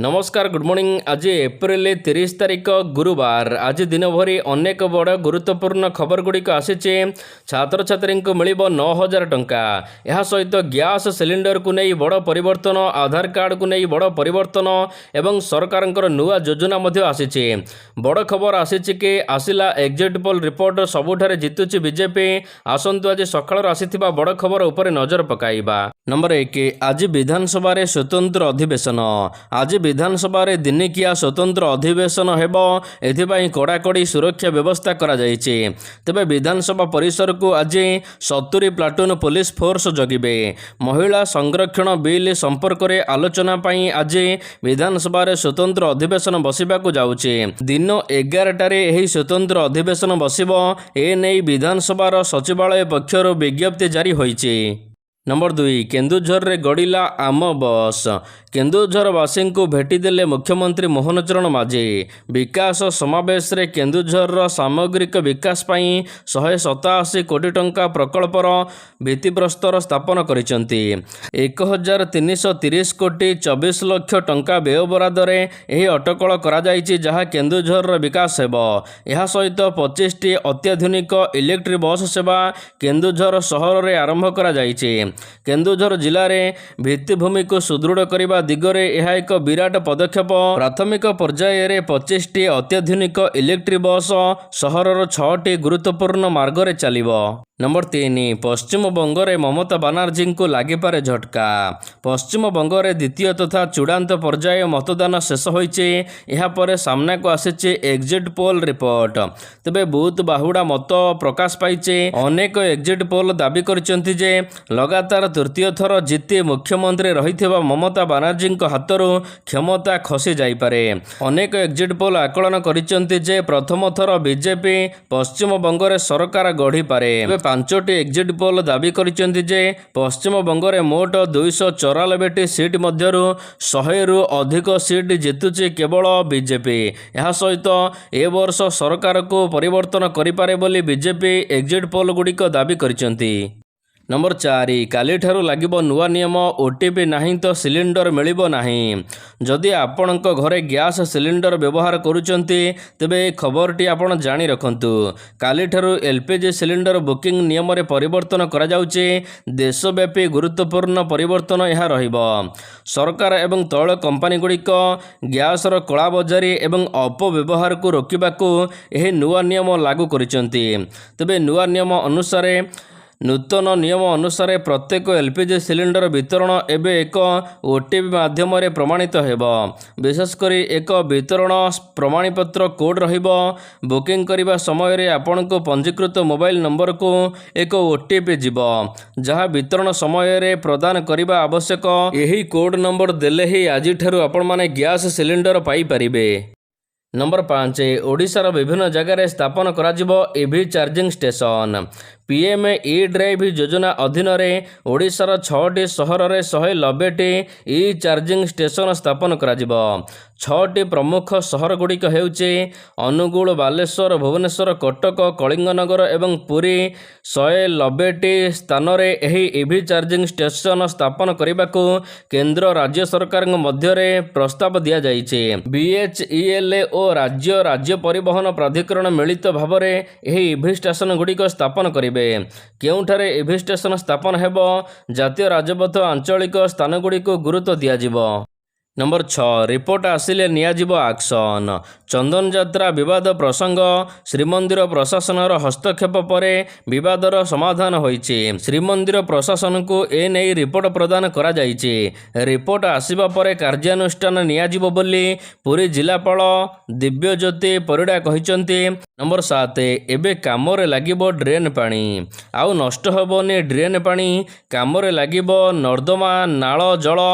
नमस्कार good morning. आज April 30 तारिख गुरुवार। आज दिन भरी अनेक बड़ गुरुत्वपूर्ण खबर गुड़िक आसी। छात्र छात्री को मिल 9,000 टंका। यह सहित गैस सिलिंडर को नहीं बड़ परिवर्तन, आधार कार्ड को नहीं बड़ परिवर्तन एवं सरकार नुआ योजना आसी। बड़ खबर आसी कि आसला एग्जिट पोल रिपोर्ट सबुठारे जितुची बीजेपी। आसतु आज सकाळ आसीथिबा बड़ खबर उपर नजर पकाइबा। नंबर 1, आज विधानसभा रे स्वतंत्र अधिवेशन। आज विधानसभा रे दिनिकिया स्वतंत्र अधिवेशन हेब, एथिपाई कड़ाकड़ी सुरक्षा व्यवस्था करा जायछि। तेबे विधानसभा परिसर को आज 70 प्लाटून पुलिस फोर्स जगिबे। महिला संरक्षण बिल संपर्क में आलोचना पाई आज विधानसभा रे स्वतंत्र अधिवेशन बसिबाकु जाउछि। दिन 11टारे एही स्वतंत्र अधिवेशन बसिबो, ए नै विधानसभा सचिवालय पक्षरु विज्ञप्ति जारी होइछि। नंबर 2, केन्दुझर रे गड़िला आम बस। केन्दुझरवासी को भेटिदेले मुख्यमंत्री मोहन चरण माझी। विकास समावेश रे केन्दुझर सामग्रिक विकास पाई 187 कोटी टंका प्रकल्पर भित्तिप्रस्तर स्थापन करिसेंती। 1330 कोटी 24 लाख टंका व्यय बरादरे एही अटकल करा जायछि, जहा केन्दुझर विकास हेबो। एहा सहित 25टी अत्याधुनिक इलेक्ट्रिक बस सेवा केन्दुझर सहर रे आरंभ करा जायछि। केन्दुझर जिले में भित्तिभूमि को सुदृढ़ करने दिगरे यह एक विराट पदक्षेप। प्राथमिक पर्याय रे 25टी अत्याधुनिक इलेक्ट्रिक बस सहरर 6टी गुरुत्वपूर्ण मार्ग रे चलिबो। नंबर 3, पश्चिम बंग रे ममता बानार्जी को लागिपारे झटका। पश्चिम बंग रे द्वितीय तथा चूड़ांत पर्याय मतदान शेष होइचे। यह पर सामना को आसीचे एग्जिट पोल रिपोर्ट। तेबे बूथ बाहुड़ा मत प्रकाश पाइचे। अनेक एग्जिट पोल दाबी करचंती जे लगातार तृतीय थर जीति मुख्यमंत्री रहिथिबा ममता बानार्जी हाथरू क्षमता खसी जाइपारे। अनेक एग्जिट पोल आकलन करिचंती जे प्रथम थर बीजेपी पश्चिम बंग रे सरकार गढ़ी पारे। 5टी एग्जिट पोल दाबी करिचंती जे पश्चिम बंग रे मोट 294टी सीट मध्यरु 100 रु अधिक सीट जितुची केवल बीजेपी। यह सहित ए वर्ष सरकार को परिवर्तन करिपारे बोली बीजेपी एग्जिट पोल गुड़िक दाबी करिचंती। नंबर 4, काली ठारू लागिबो नुआ नियम। ओटीपी नहीं तो सिलिंडर मिलिबो नहीं। जदि आपणक घरे गैस सिलिंडर व्यवहार करुचंती तेबे खबरटी आपण जानी रखंतु। काली ठारू एलपीजी सिलिंडर बुकिंग नियम रे परिवर्तन करा जाउचे। देशव्यापी गुरुत्वपूर्ण परिवर्तन यह रहिबो। सरकार एवं तैल कंपनी गुड़िक गैस रो कला बजारी एवं अपव्यवहार को रोकिबाकू एही नुआ नियम लागू करिसंती। तेबे नुआ नियम अनुसार नूतन नियम अनुसार प्रत्येक एलपीजी सिलिंडर वितरण एवं एक ओटीपी माध्यम प्रमाणित हेब। विशेषकर एक वितरण प्रमाणपत्र कोड रहिबो। बुकिंग करने समय आपण को पंजीकृत मोबाइल नंबर को एक ओटीपी जीवो, जहाँ वितरण समय प्रदान करने आवश्यक। यही कोड नंबर देले ही आज आपण माने गैस सिलिंडर पाई परिबे। नंबर 5, ओडिशार विभिन्न जगह स्थापन करा EV charging station. PM E drive योजना अधीन रे ओडिशार 6टी सहर रे 190टी ई चार्जिंग स्टेशन स्थापन करा 6टी प्रमुख सहर गुड़िक हेउचे अनुगुल, बालेश्वर, भुवनेश्वर, कटक, कलिंगनगर एवं पुरी। 190टी स्थान रे एही ईवी चार्जिंग स्टेशन स्थापन करने केंद्र राज्य सरकार मध्य रे प्रस्ताव दिया जाइछे। BHEL और राज्य परिवहन प्राधिकरण मिलित भाव में एही ईवी स्टेशन गुड़िक स्थापन करिवे। केउठारे ईवी स्टेशन स्थापन हेबो, जातीय राजपथ आंचलिक स्थान गुड़िक गुरुत्व दियाजिबो। नंबर 6, रिपोर्ट आसिले नियाजिबो एक्शन। चंदन यात्रा विवाद प्रसंग। श्रीमंदिर प्रशासनर हस्तक्षेप पर विवादर समाधान होइछि। श्रीमंदिर प्रशासन को ए नै रिपोर्ट प्रदान करा जाइछि। रिपोर्ट आसिबा पर कार्यानुष्ठान नियाजिबो बोली पुरी जिलापाल दिव्यज्योति परिडा कहिसंती। नंबर 7, एबे कामरे लागिबो ड्रेन पानी। आउ नष्ट हेबोनी ड्रेन पानी। कामरे लागिबो नर्दमा नाଳ जल।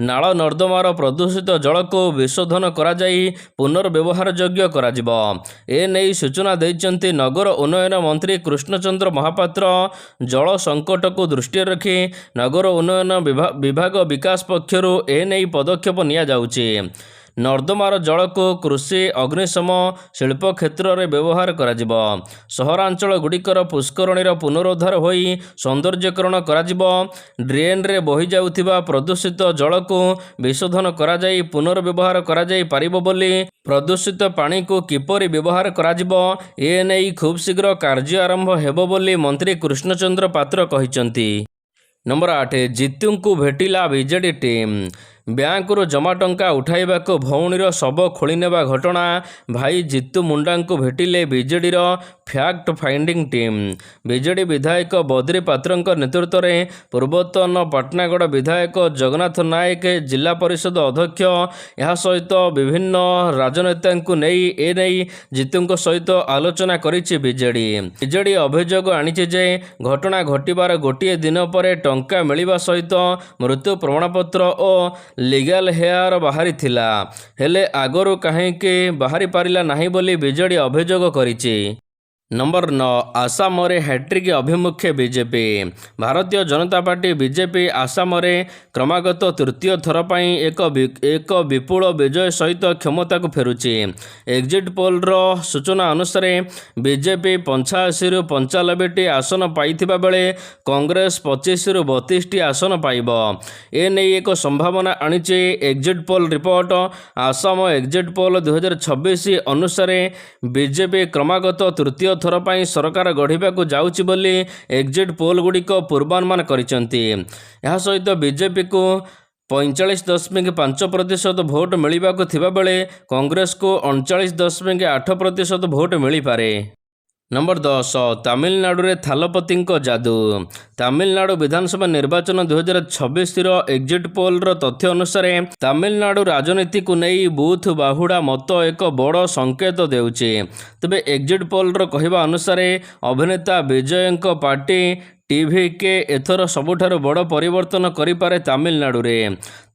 नाଳ नर्दमार प्रदूषित जल को विशोधन करा जाई पुनर्व्यवहार योग्य करा जिवो। ए नै सूचना दैचंती नगर उन्नयन मंत्री कृष्णचंद्र महापात्र। जल संकट को दृष्टि रखी नगर उन्नयन विभाग विकास पक्षरु ए नै पदक्षेप निया जाउची। ନର୍ଦ୍ଦମାର ଜଳକୁ କୃଷି ଅଗ୍ନିଶମ ଶିଳ୍ପ କ୍ଷେତ୍ରରେ ବ୍ୟବହାର କରାଯିବ। ସହରାଞ୍ଚଳଗୁଡ଼ିକର ପୁଷ୍କରଣୀର ପୁନରୁଦ୍ଧାର ହୋଇ ସୌନ୍ଦର୍ଯ୍ୟକରଣ କରାଯିବ। ଡ୍ରେନ୍ରେ ବୋହିଯାଉଥିବା ପ୍ରଦୂଷିତ ଜଳକୁ ବିଶୋଧନ କରାଯାଇ ପୁନର୍ବ୍ୟବହାର କରାଯାଇ ପାରିବ ବୋଲି ପ୍ରଦୂଷିତ ପାଣିକୁ କିପରି ବ୍ୟବହାର କରାଯିବ ଏ ନେଇ ଖୁବ୍ ଶୀଘ୍ର କାର୍ଯ୍ୟ ଆରମ୍ଭ ହେବ ବୋଲି ମନ୍ତ୍ରୀ କୃଷ୍ଣଚନ୍ଦ୍ର ପାତ୍ର କହିଛନ୍ତି। ନମ୍ବର 8 ଜିତୁଙ୍କୁ ଭେଟିଲା ବିଜେଡି ଟିମ୍। ବ୍ୟାଙ୍କରୁ ଜମା ଟଙ୍କା ଉଠାଇବାକୁ ଭଉଣୀର ଶବ ଖୋଳିନେବା ଘଟଣା। ଭାଇ ଜିତୁ ମୁଣ୍ଡାଙ୍କୁ ଭେଟିଲେ ବିଜେଡିର ଫ୍ୟାକ୍ଟ ଫାଇଣ୍ଡିଂ ଟିମ୍। ବିଜେଡି ବିଧାୟକ ବଦ୍ରି ପାତ୍ରଙ୍କ ନେତୃତ୍ୱରେ ପୂର୍ବତନ ପାଟଣାଗଡ଼ ବିଧାୟକ ଜଗନ୍ନାଥ ନାୟକ, ଜିଲ୍ଲା ପରିଷଦ ଅଧ୍ୟକ୍ଷ ଏହା ସହିତ ବିଭିନ୍ନ ରାଜନେତାଙ୍କୁ ନେଇ ଏନେଇ ଜିତୁଙ୍କ ସହିତ ଆଲୋଚନା କରିଛି ବିଜେଡି। ବିଜେଡି ଅଭିଯୋଗ ଆଣିଛି ଯେ ଘଟଣା ଘଟିବାର ଗୋଟିଏ ଦିନ ପରେ ଟଙ୍କା ମିଳିବା ସହିତ ମୃତ୍ୟୁ ପ୍ରମାଣପତ୍ର ଓ ଲିଗାଲ ହେୟାର ବାହାରିଥିଲା, ହେଲେ ଆଗରୁ କାହିଁକି ବାହାରି ପାରିଲା ନାହିଁ ବୋଲି ବିଜେଡି ଅଭିଯୋଗ କରିଛି। ନମ୍ବର 9 ଆସାମରେ ହ୍ୟାଟ୍ରିକ୍ ଅଭିମୁଖେ ବିଜେପି। ଭାରତୀୟ ଜନତା ପାର୍ଟି ବିଜେପି ଆସାମରେ କ୍ରମାଗତ ତୃତୀୟ ଥର ପାଇଁ ଏକ ବିପୁଳ ବିଜୟ ସହିତ କ୍ଷମତାକୁ ଫେରୁଛି। ଏକ୍ଜିଟ୍ ପୋଲର ସୂଚନା ଅନୁସାରେ ବିଜେପି 85ରୁ 95ଟି ଆସନ ପାଇଥିବା ବେଳେ କଂଗ୍ରେସ 25ରୁ 32ଟି ଆସନ ପାଇବ। ଏନେଇ ଏକ ସମ୍ଭାବନା ଆଣିଛି exit poll report. Assam exit poll 2026 ଅନୁସାରେ ବିଜେପି କ୍ରମାଗତ ତୃତୀୟ ଥର ପାଇଁ ସରକାର ଗଢ଼ିବାକୁ ଯାଉଛି ବୋଲି ଏକ୍ଜିଟ୍ ପୋଲଗୁଡ଼ିକ ପୂର୍ବାନୁମାନ କରିଛନ୍ତି। ଏହା ସହିତ ବିଜେପିକୁ 45.5% ଭୋଟ ମିଳିବାକୁ ଥିବାବେଳେ କଂଗ୍ରେସକୁ 39.8% ଭୋଟ ମିଳିପାରେ। ନମ୍ବର 10 ତାମିଲନାଡୁରେ ଥାଲପତିଙ୍କ ଯାଦୁ। ତାମିଲନାଡୁ ବିଧାନସଭା ନିର୍ବାଚନ 2026ର ଏକ୍ଜିଟ୍ ପୋଲର ତଥ୍ୟ ଅନୁସାରେ ତାମିଲନାଡୁ ରାଜନୀତିକୁ ନେଇ ବୁଥ୍ ବାହୁଡ଼ା ମତ ଏକ ବଡ଼ ସଂକେତ ଦେଉଛି। ତେବେ ଏକ୍ଜିଟ୍ ପୋଲର କହିବା ଅନୁସାରେ ଅଭିନେତା ବିଜୟଙ୍କ ପାର୍ଟି ଟିଭିକେ ଏଥର ସବୁଠାରୁ ବଡ଼ ପରିବର୍ତ୍ତନ କରିପାରେ ତାମିଲନାଡୁରେ।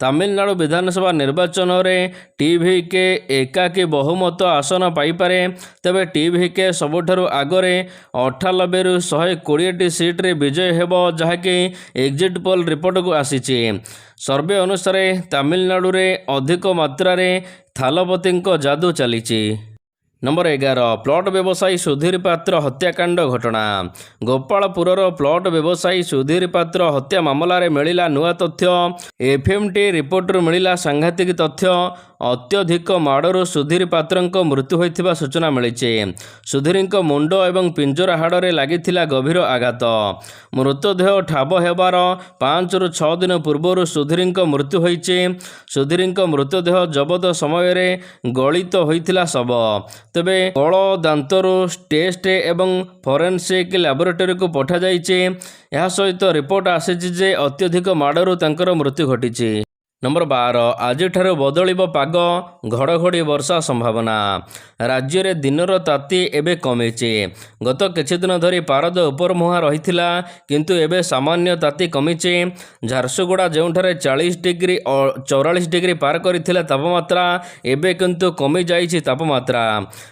ତାମିଲନାଡୁ ବିଧାନସଭା ନିର୍ବାଚନରେ ଟିଭିକେ ଏକାକୀ ବହୁମତ ଆସନ ପାଇପାରେ। ତେବେ ଟିଭିକେ ସବୁଠାରୁ ଆଗରେ 98ରୁ 120ଟି ସିଟ୍ରେ ବିଜୟ ହେବ, ଯାହାକି ଏକ୍ଜିଟ୍ ପୋଲ ରିପୋର୍ଟକୁ ଆସିଛି। ସର୍ଭେ ଅନୁସାରେ ତାମିଲନାଡୁରେ ଅଧିକ ମାତ୍ରାରେ ଥାଲପତିଙ୍କ ଯାଦୁ ଚାଲିଛି। ନମ୍ବର 11 ପ୍ଲଟ୍ ବ୍ୟବସାୟୀ ସୁଧୀର ପାତ୍ର ହତ୍ୟାକାଣ୍ଡ ଘଟଣା। ଗୋପାଳପୁରର ପ୍ଲଟ୍ ବ୍ୟବସାୟୀ ସୁଧୀର ପାତ୍ର ହତ୍ୟା ମାମଲାରେ ମିଳିଲା ନୂଆ ତଥ୍ୟ। ଏଫ୍ଏମ୍ଟି ରିପୋର୍ଟରୁ ମିଳିଲା ସାଂଘାତିକ ତଥ୍ୟ। ଅତ୍ୟଧିକ ମାଡ଼ରୁ ସୁଧୀର ପାତ୍ରଙ୍କ ମୃତ୍ୟୁ ହୋଇଥିବା ସୂଚନା ମିଳିଛି। ସୁଧୀରଙ୍କ ମୁଣ୍ଡ ଏବଂ ପିଞ୍ଜରା ହାଡ଼ରେ ଲାଗିଥିଲା ଗଭୀର ଆଘାତ। ମୃତଦେହ ଠାବ ହେବାର 5ରୁ 6 ଦିନ ପୂର୍ବରୁ ସୁଧୀରଙ୍କ ମୃତ୍ୟୁ ହୋଇଛି। ସୁଧୀରଙ୍କ ମୃତଦେହ ଜବତ ସମୟରେ ଗଳିତ ହୋଇଥିଲା ଶବ। ତେବେ କଳ ଦାନ୍ତରୁ ଟେଷ୍ଟ ଏବଂ ଫରେନ୍ସିକ୍ ଲାବୋରେଟୋରୀକୁ ପଠାଯାଇଛି। ଏହା ସହିତ ରିପୋର୍ଟ ଆସିଛି ଯେ ଅତ୍ୟଧିକ ମାଡ଼ରୁ ତାଙ୍କର ମୃତ୍ୟୁ ଘଟିଛି। ନମ୍ବର 12 ଆଜିଠାରୁ ବଦଳିବ ପାଗ, ଘଡ଼ଘଡ଼ି ବର୍ଷା ସମ୍ଭାବନା। ରାଜ୍ୟରେ ଦିନର ତାତି ଏବେ କମିଛି। ଗତ କିଛିଦିନ ଧରି ପାରଦ ଉପରମୁହାଁ ରହିଥିଲା, କିନ୍ତୁ ଏବେ ସାମାନ୍ୟ ତାତି କମିଛି। ଝାରସୁଗୁଡ଼ା ଯେଉଁଠାରେ 44 ଡିଗ୍ରୀ ପାର କରିଥିଲା ତାପମାତ୍ରା, ଏବେ କିନ୍ତୁ କମିଯାଇଛି ତାପମାତ୍ରା।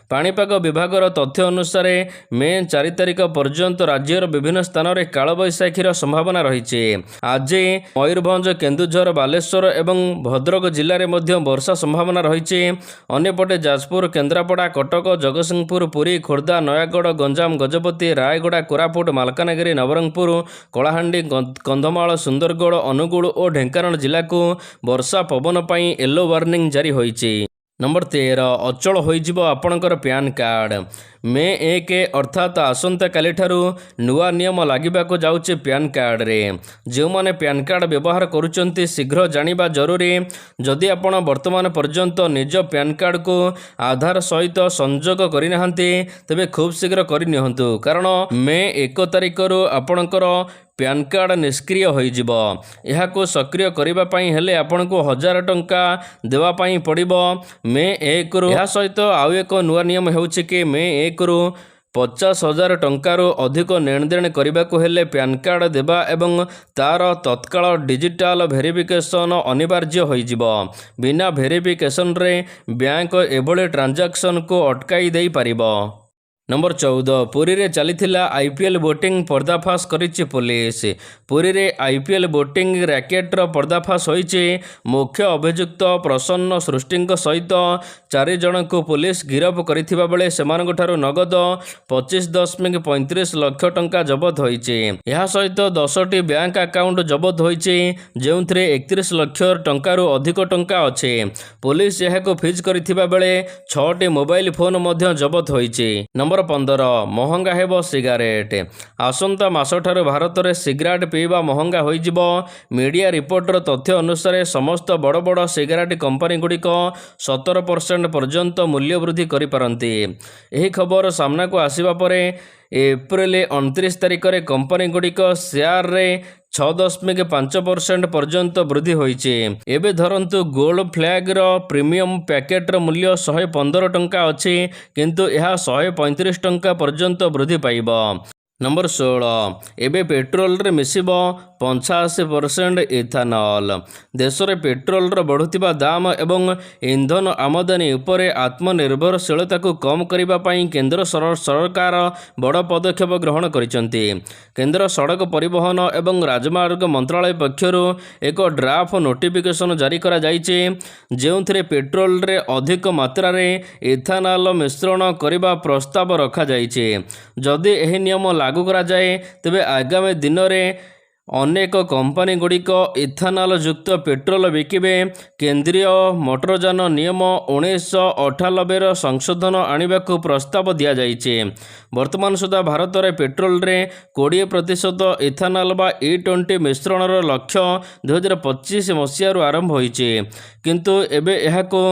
ପାଣିପାଗ ବିଭାଗର ତଥ୍ୟ ଅନୁସାରେ ମେ 4 ତାରିଖ ପର୍ଯ୍ୟନ୍ତ ରାଜ୍ୟର ବିଭିନ୍ନ ସ୍ଥାନରେ କାଳବୈଶାଖୀର ସମ୍ଭାବନା ରହିଛି। ଆଜି ମୟୂରଭଞ୍ଜ, କେନ୍ଦୁଝର, ବାଲେଶ୍ୱର ଏବଂ ଭଦ୍ରକ ଜିଲ୍ଲାରେ ମଧ୍ୟ ବର୍ଷା ସମ୍ଭାବନା ରହିଛି। ଅନ୍ୟପଟେ ଯାଜପୁର, କେନ୍ଦ୍ରାପଡ଼ା, କଟକ, ଜଗତସିଂହପୁର, ପୁରୀ, ଖୋର୍ଦ୍ଧା, ନୟାଗଡ଼, ଗଞ୍ଜାମ, ଗଜପତି, ରାୟଗଡ଼ା, କୋରାପୁଟ, ମାଲକାନଗିରି, ନବରଙ୍ଗପୁର, କଳାହାଣ୍ଡି, କନ୍ଧମାଳ, ସୁନ୍ଦରଗଡ଼, ଅନୁଗୁଳ ଓ ଢେଙ୍କାନାଳ ଜିଲ୍ଲାକୁ ବର୍ଷା ପବନ ପାଇଁ ୟେଲୋ ୱାର୍ଣ୍ଣିଂ ଜାରି ହୋଇଛି। ନମ୍ବର 13 ଅଚଳ ହୋଇଯିବ ଆପଣଙ୍କର ପ୍ୟାନ୍ କାର୍ଡ଼। ମେ 1 ଅର୍ଥାତ୍ ଆସନ୍ତାକାଲିଠାରୁ ନୂଆ ନିୟମ ଲାଗିବାକୁ ଯାଉଛି ପ୍ୟାନ୍ କାର୍ଡ଼ରେ। ଯେଉଁମାନେ ପ୍ୟାନ୍ କାର୍ଡ଼ ବ୍ୟବହାର କରୁଛନ୍ତି ଶୀଘ୍ର ଜାଣିବା ଜରୁରୀ। ଯଦି ଆପଣ ବର୍ତ୍ତମାନ ପର୍ଯ୍ୟନ୍ତ ନିଜ ପ୍ୟାନ୍ କାର୍ଡ଼କୁ ଆଧାର ସହିତ ସଂଯୋଗ କରିନାହାନ୍ତି, ତେବେ ଖୁବ୍ ଶୀଘ୍ର କରିନିଅନ୍ତୁ, କାରଣ ମେ 1 ତାରିଖରୁ ଆପଣଙ୍କର ପ୍ୟାନ୍ କାର୍ଡ଼ ନିଷ୍କ୍ରିୟ ହୋଇଯିବ। ଏହାକୁ ସକ୍ରିୟ କରିବା ପାଇଁ ହେଲେ ଆପଣଙ୍କୁ 1000 ଟଙ୍କା ଦେବା ପାଇଁ ପଡ଼ିବ ମେ 1ରୁ। ଏହା ସହିତ ଆଉ ଏକ ନୂଆ ନିୟମ ହେଉଛି କି ମେ 1ରୁ 50,000 ଟଙ୍କାରୁ ଅଧିକ ନେଣଦେଣ କରିବାକୁ ହେଲେ ପ୍ୟାନ୍ କାର୍ଡ଼ ଦେବା ଏବଂ ତା'ର ତତ୍କାଳ ଡିଜିଟାଲ ଭେରିଫିକେସନ୍ ଅନିବାର୍ଯ୍ୟ ହୋଇଯିବ। ବିନା ଭେରିଫିକେସନ୍ରେ ବ୍ୟାଙ୍କ ଏଭଳି ଟ୍ରାଞ୍ଜାକ୍ସନକୁ ଅଟକାଇ ଦେଇପାରିବ। नंबर 14 पुरी रे चलीथिला आईपीएल बोटिंग पर्दाफाश करिछि पुलिस। पुरी रे आईपीएल बोटिंग रैकेटर पर्दाफाश होइछि। मुख्य अभियुक्त प्रसन्न सृष्टिंक सहित 4 जन को पुलिस गिरफ करिथिबा बेले सेमानकठारु नगद 25.35 लाख टंका जबत होइछि। ଏହା ସହିତ 10ଟି ବ୍ୟାଙ୍କ ଆକାଉଣ୍ଟ ଜବତ ହୋଇଛି ଯେଉଁଥିରେ 31 ଲକ୍ଷ ଟଙ୍କାରୁ ଅଧିକ ଟଙ୍କା ଅଛି। ପୁଲିସ ଏହାକୁ ଫ୍ରିଜ୍ କରିଥିବା ବେଳେ 6ଟି ମୋବାଇଲ ଫୋନ ମଧ୍ୟ ଜବତ ହୋଇଛି। नंबर 15 महंगा हेब सिगारेट। आसंता मासठारु भारत में सिगारेट पीवा महंगा होइजिब। मीडिया रिपोर्टर तथ्य अनुसार समस्त बड़ बड़ सिगारेट कंपनी गुड़िक 17% पर्यंत मूल्य वृद्धि करिपारंती। एही खबर सामना को आसिबा परे एप्रिल 29 तारिख में कंपनी गुड़िक शेयर रे 6.5% पर्यंत वृद्धि होइछि। एबे धरंतु गोल्ड फ्लैग रो प्रीमियम पैकेट रो मूल्य 115 टंका अछि किंतु यह 135 टंका पर्यंत वृद्धि पाइब। नंबर 16 एबे पेट्रोल रे मिसिब 85% इथानल। देश में पेट्रोल रो बढ़ुतिबा दाम एवं इंधन आमदानी उपरे आत्मनिर्भरशीलता को कम करिबा पई केंद्र सरकार बड़ पदक्षेप ग्रहण करिसंती। केंद्र सड़क परिवहन एवं राजमार्ग मंत्रालय पक्षरु एक ड्राफ्ट नोटिफिकेशन जारी करा जाइछि जेउथिरे पेट्रोल रे अधिक मात्रा रे इथानल मिश्रण करिबा प्रस्ताव रखा जाइछि। जदि एही नियम लागू करा जाए तेबे आगामी दिन में अनेक कंपनी गुड़िक इथानल युक्त पेट्रोल बिकिबे। केंद्रीय मोटरयान नियम 1998 संशोधन आने को प्रस्ताव दि जाइए। वर्तमान सुधा भारत में पेट्रोल रे 20% इथानल बा E20 मिश्रण लक्ष्य 2025 मसीह आरंभ होइछि किंतु एबे एहाको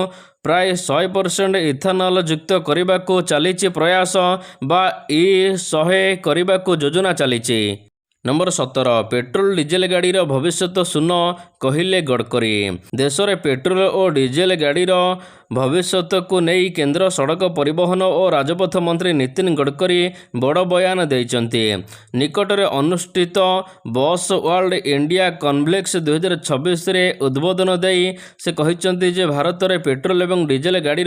प्राय 100% इथानल युक्त करने को चली प्रयास बा E100 करने को योजना चली। नंबर 17 पेट्रोल डीजेल गाड़ी भविष्य सुन कहिले गडकरी। देश में पेट्रोल और डीजेल गाड़ी भविष्य को नहीं केंद्र सड़क परिवहन और राजपथ मंत्री नितिन गडकरी बड़ बयान देइचंती। निकट में अनुष्ठित बस वर्ल्ड इंडिया कॉन्फ्लेक्स 2026 रे उद्बोधन देई से कहिचंती जे भारत में पेट्रोल एवं डीजेल गाड़ी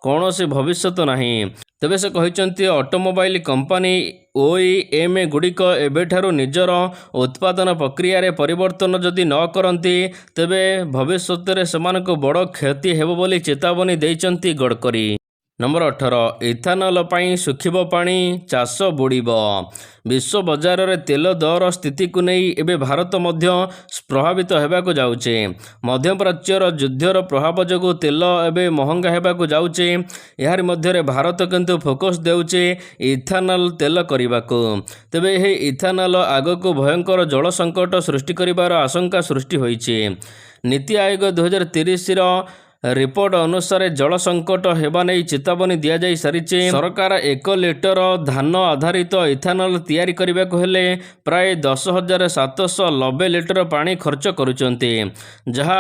कौन से भविष्य नहीं। तेबे से कहिचंती ऑटोमोबाइल कंपनी OEM गुड़िक एबेठारु निजर उत्पादन प्रक्रिया रे परिवर्तन जदि न करंती तेबे भविष्य रे सेमानक बड़ क्षति हेबो बोली चेतावनी देइचंती गडकरी। नंबर 18 इथानल पाई सुखिब पानी चाष बुड़ीब। विश्व बजार रे तेल दर स्थिति को नहीं एबे भारत मध्य प्रभावित हेबाको जाउचे। मध्यप्राच्यर युद्धर प्रभाव जोगु तेल एबे महंगा हेबाको जाउचे। यार मध्य रे भारत किंतु फोकस देउचे इथानल तेल करिबाको। तेबे एही इथानल आगको भयंकर जल संकट सृष्टि करिबार आशंका सृष्टि होइचे। नीति आयोग 2030 रो रिपोर्ट अनुसार जल संकट हेबा नहीं चेतावनी दिया जाई सारिचे। सरकार 1 लिटर धान आधारित इथानल तैयारी करने को हेले प्राय 10,790 लिटर पानी खर्च करुचंती जहा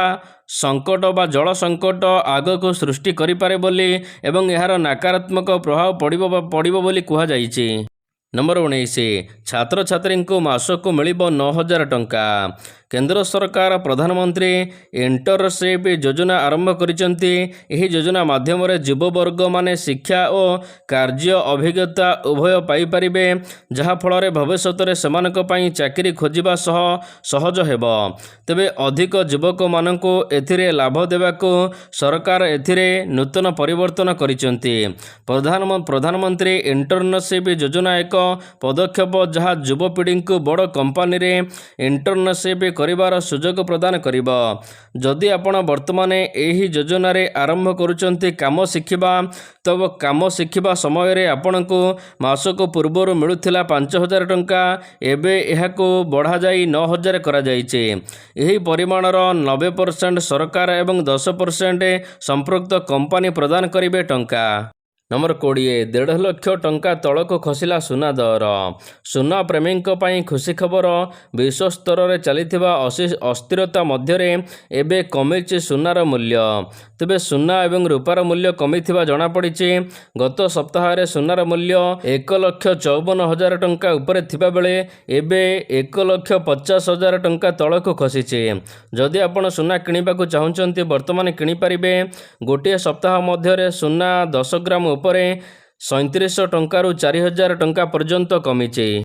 संकट बा जल संकट आग को सृष्टि करिपारे बोली एवं यार नकारात्मक प्रभाव पड़िबो बोली कुहा जाइछि। नंबर 19 छात्र छात्री को मासको मिलिबो 9,000 टंका। केंद्र सरकार प्रधानमंत्री इंटर्नशिप योजना आरंभ करिसंती। एही योजना माध्यम रे युववर्ग माने शिक्षा और कार्य अभिज्ञता उभय पाई परिबे जहा फल रे भविष्य रे सेमानक पई चाकरी खोजिबा सहज हेबो। तेबे अधिक युवक माननको एथिरे लाभ देबाको सरकार एथिरे नूतन परिवर्तन करिसंती। प्रधानमंत्री इंटर्नशिप योजना एक पदक्षेप जहा युवपीढ़ी को बड़ कंपनी रे इंटर्नशिप करिबार सुजोग प्रदान करिबो। जदि आपण वर्तमान एही योजना रे आरंभ करूचंती काम शिखिबा तब काम शिखिबा समय रे आपनको मासको पूर्वरु मिलुथिला 5,000 टंका एबे एहाको बढ़ा जाई 9,000 करा जाइछे। एही परिमाणर 90% सरकार एवं 10% संपृक्त कंपनी प्रदान करिबे टंका। नंबर 20 1.5 लाख टंका तलक खसिला सुना दर। सुना प्रेमी खुशी खबर विश्व स्तर में चलीथिबा अस्थिरता मध्यरे एबे कमिछि सुनार मूल्य। तेबे सुना एवं रूपार मूल्य कमिथिबा जणा पड़िछि। गत सप्ताह रे सुनार मूल्य 1,54,000 टंका उपरे थिबा बेले एबे 1,50,000 टंका तलक खसिछि। जदि आपण सुना किनिबाकू चाहुचंती वर्तमान किनि परिबे। गोटे सप्ताह मध्यरे सुना 10 ग्राम उपरे 3700 ଟଙ୍କାରୁ 4000 ଟଙ୍କା ପର୍ଯ୍ୟନ୍ତ କମିଛି।